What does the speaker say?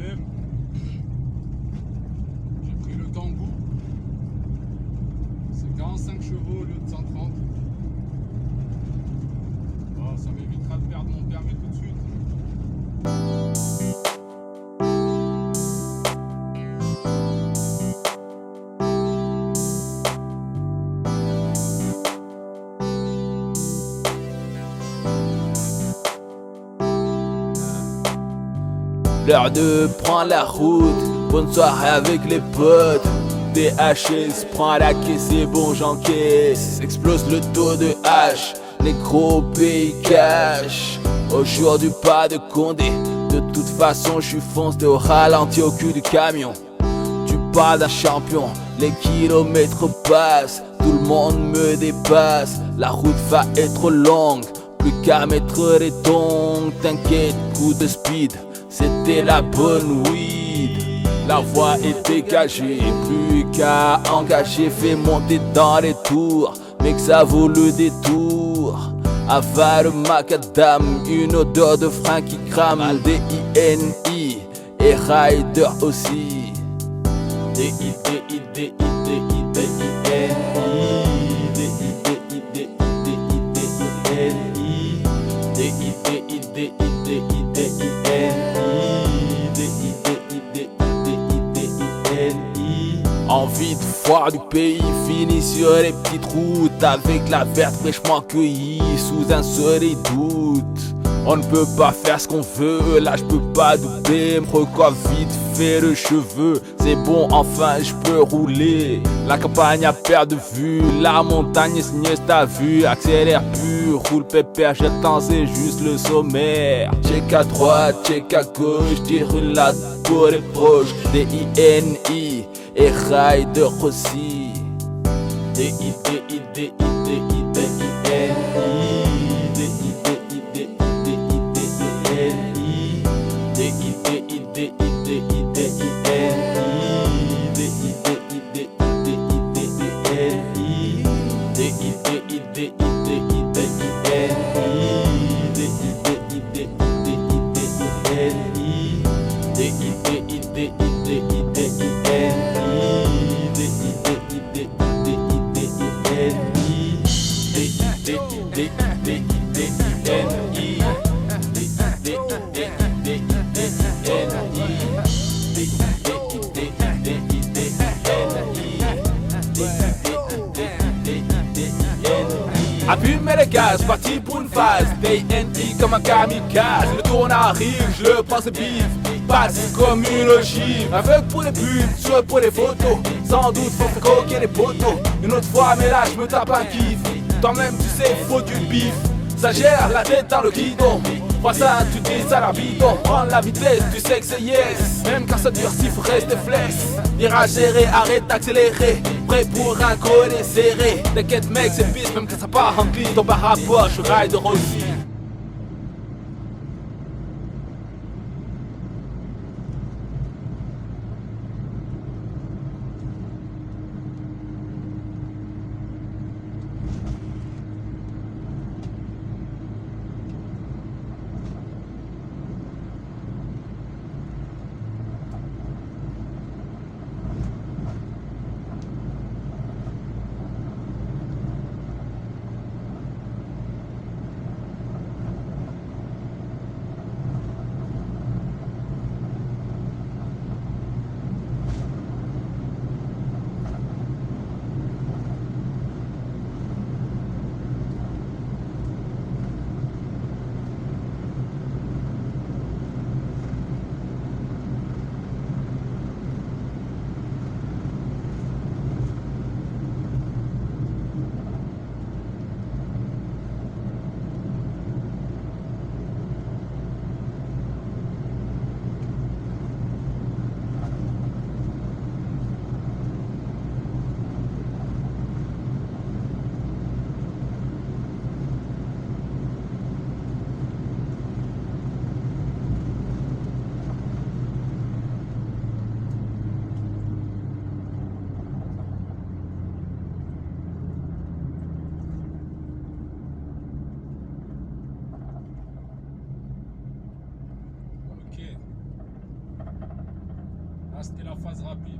BM. J'ai pris le Kangoo. C'est 45 chevaux au lieu de 130. Bon, ça m'évitera de perdre mon permis tout de suite. L'heure de prendre la route, bonne soirée avec les potes. DHS, prends la caisse, c'est bon j'encaisse. Explose le taux de H, négro pays cash. Aujourd'hui pas de Condé, de toute façon je suis foncé au ralenti au cul du camion. Tu parles d'un champion, les kilomètres passent, tout le monde me dépasse. La route va être longue, plus qu'à mettre les tongs. T'inquiète, coup de speed, c'était la bonne weed. La voie est dégagée, plus qu'à engager. Fais monter dans les tours, mais que ça vaut le détour. Avale macadam, une odeur de frein qui crame. D-I-N-I et rider aussi. D-I-D-I-D-I-D-I-D-I-N-I. D-I-D-I-D-I-D-I-D-I-N-I. Envie de voir du pays fini sur les petites routes, avec la verte fraîchement cueillie sous un soleil d'août. On ne peut pas faire ce qu'on veut, là je peux pas douter. Me recoiffe vite fait le cheveu, c'est bon enfin je peux rouler. La campagne à perte de vue, la montagne est signeuse t'as vu. Accélère pur, roule pépère, j'attends c'est juste le sommaire. Check à droite, check à gauche, tire une latte pour les proches. D-I-N-I et rider aussi. D-I-D-I-D-I-D-I-D-I-N-I. Allumer les gaz, parti pour une phase. D-N-I comme un kamikaze. Le tourne arrive, je le prends ce bif. Passe comme une ogive. Aveugle pour les pubs, sûr pour les photos. Sans doute faut faire croquer les poteaux. Une autre fois mais là je me tape un kiff. Toi-même tu sais faut du bif. Ça gère la tête dans le guidon. Vois ça, tu dis ça la bidon. Prends la vitesse, tu sais que c'est yes. Même quand ça durcit, faut rester flex. Virage serré, arrête d'accélérer. Prêt pour un collet serré. T'inquiète mec, c'est piste, même quand ça part en glisse. Ton par rapport, je ride aussi. Ah, c'était la phase rapide.